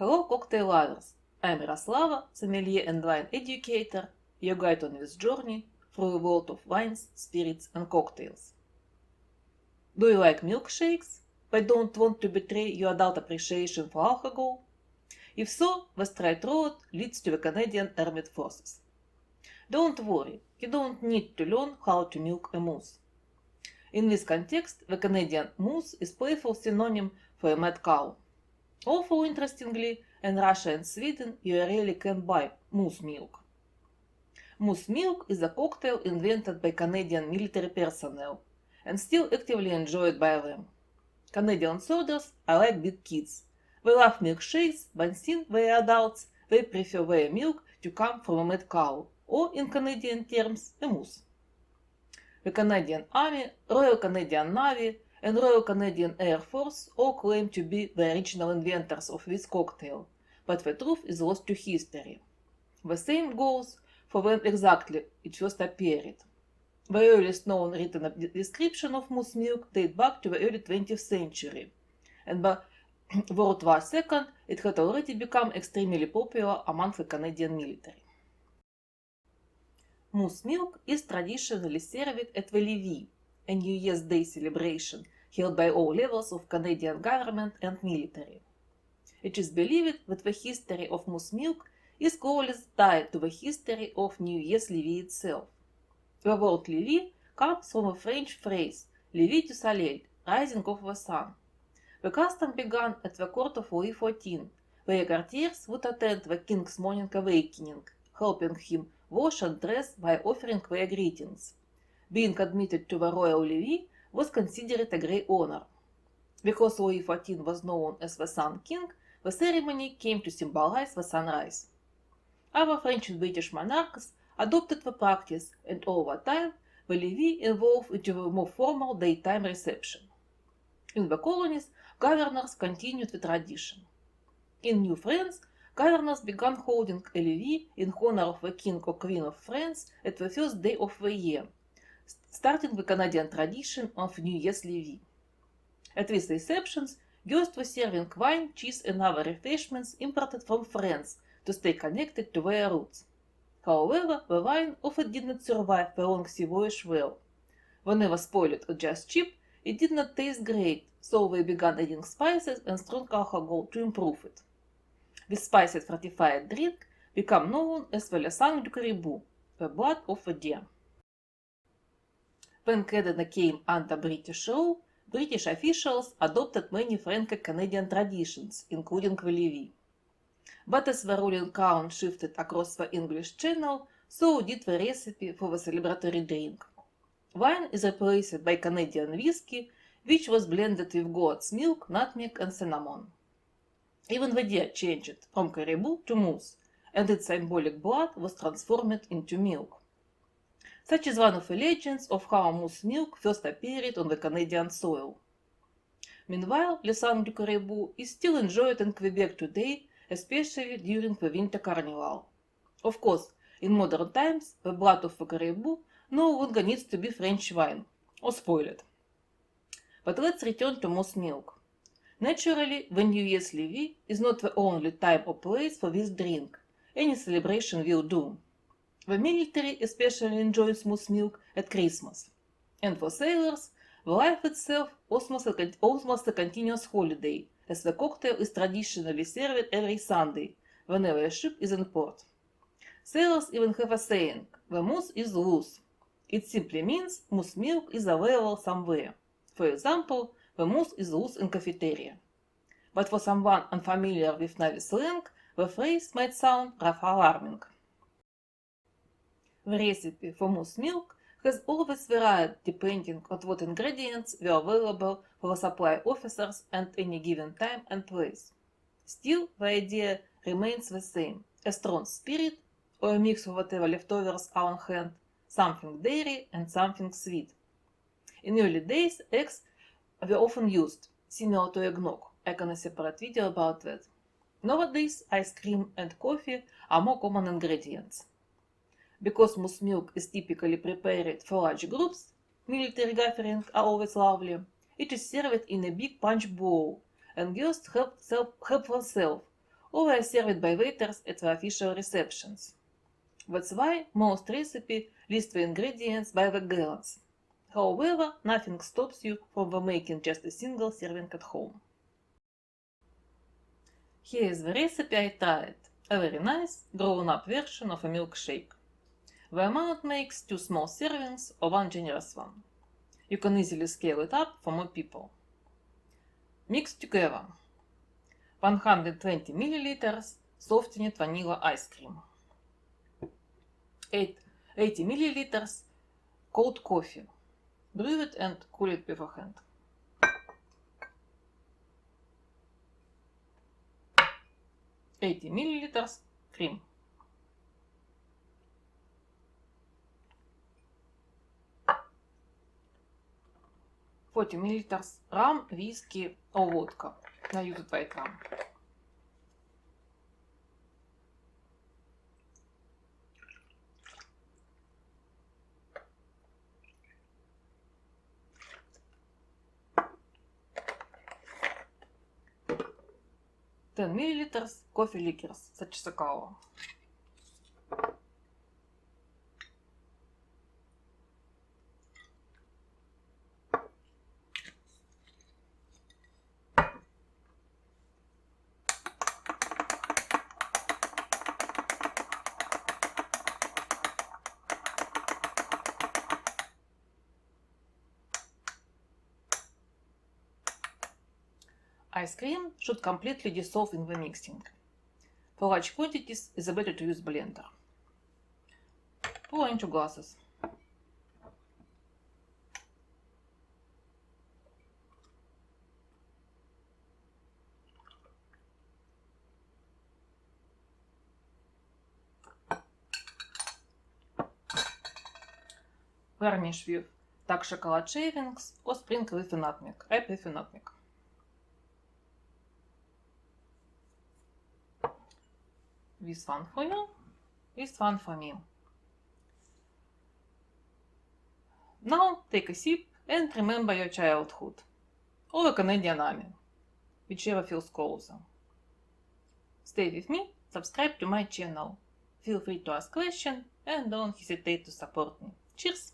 Hello, cocktail lovers! I'm Miroslava, sommelier and wine educator, your guide on this journey through a world of wines, spirits, and cocktails. Do you like milkshakes, but don't want to betray your adult appreciation for alcohol? If so, the straight road leads to the Canadian Armed Forces. Don't worry, you don't need to learn how to milk a moose. In this context, the Canadian moose is playful synonym for a mad cow. Also interestingly, in Russia and Sweden you really can buy moose milk. Moose milk is a cocktail invented by Canadian military personnel and still actively enjoyed by them. Canadian soldiers are like big kids. They love milkshakes, but since they are adults, they prefer their milk to come from a mad cow, or in Canadian terms, a moose. The Canadian Army, Royal Canadian Navy, and Royal Canadian Air Force all claim to be the original inventors of this cocktail, but the truth is lost to history. The same goes for when exactly it first appeared. The earliest known written description of moose milk dates back to the early 20th century, and by World War II it had already become extremely popular among the Canadian military. Moose milk is traditionally served at the Levee, a New Year's Day celebration held by all levels of Canadian government and military. It is believed that the history of moose milk is closely tied to the history of New Year's Levee itself. The word Levee comes from a French phrase Lever du soleil, rising of the sun. The custom began at the court of Louis XIV, where courtiers would attend the king's morning awakening, helping him wash and dress by offering their greetings. Being admitted to the royal levee was considered a great honor. Because Louis XIV was known as the Sun King, the ceremony came to symbolize the sunrise. Other French and British monarchs adopted the practice, and over time the levee evolved into a more formal daytime reception. In the colonies, governors continued the tradition. In New France, governors began holding a levee in honor of the King or Queen of France at the first day of the year, starting the Canadian tradition of New Year's levee. At these receptions, guests were serving wine, cheese, and other refreshments imported from France to stay connected to their roots. However, the wine often did not survive the long sea voyage well. Whenever spoiled or just cheap, it did not taste great, so they began adding spices and strong alcohol to improve it. This spiced fortified drink became known as the Le Sang du Caribou, the blood of the deer. When Canada came under British rule, British officials adopted many Franco-Canadian traditions, including the levee. But as the ruling crown shifted across the English Channel, so did the recipe for the celebratory drink. Wine is replaced by Canadian whiskey, which was blended with goat's milk, nutmeg, and cinnamon. Even the deer changed from caribou to moose, and its symbolic blood was transformed into milk. Such is one of the legends of how moose milk first appeared on the Canadian soil. Meanwhile, Le Sang du Caribou is still enjoyed in Quebec today, especially during the winter carnival. Of course, in modern times, the blood of the caribou no longer needs to be French wine, or spoiled. But let's return to moose milk. Naturally, the New Year's levee is not the only time or place for this drink. Any celebration will do. The military especially enjoys moose milk at Christmas. And for sailors, the life itself almost a continuous holiday, as the cocktail is traditionally served every Sunday, whenever a ship is in port. Sailors even have a saying, the moose is loose. It simply means moose milk is available somewhere. For example, the moose is loose in cafeteria. But for someone unfamiliar with Navy slang, the phrase might sound rather alarming. The recipe for moose milk has always varied depending on what ingredients were available for the supply officers at any given time and place. Still, the idea remains the same: a strong spirit, or a mix of whatever leftovers are on hand, something dairy and something sweet. In early days, eggs were often used, similar to eggnog. I can a separate video about that. Nowadays, ice cream and coffee are more common ingredients. Because moose milk is typically prepared for large groups, military gatherings are always lovely, it is served in a big punch bowl, and guests help themselves or were served by waiters at the official receptions. That's why most recipes list the ingredients by the gallons. However, nothing stops you from making just a single serving at home. Here is the recipe I tried, a very nice, grown-up version of a milkshake. The amount makes 2 small servings or 1 generous one. You can easily scale it up for more people. Mix together 120 ml softened vanilla ice cream, 80 ml cold coffee. Brew it and cool it beforehand. 80 ml cream. 40 ml rum, whiskey or vodka. I use white rum. Ten milliliters coffee liquors, such as cacao. Ice cream should completely dissolve in the mixing. For large quantities, it's better to use blender. Pour into glasses. Garnish with dark chocolate shavings or sprinkle with nutmeg. I prefer nutmeg. This one for you, this one for me. Now take a sip and remember your childhood, or the Canadian Army, whichever feels closer. Stay with me, subscribe to my channel, feel free to ask questions and don't hesitate to support me. Cheers!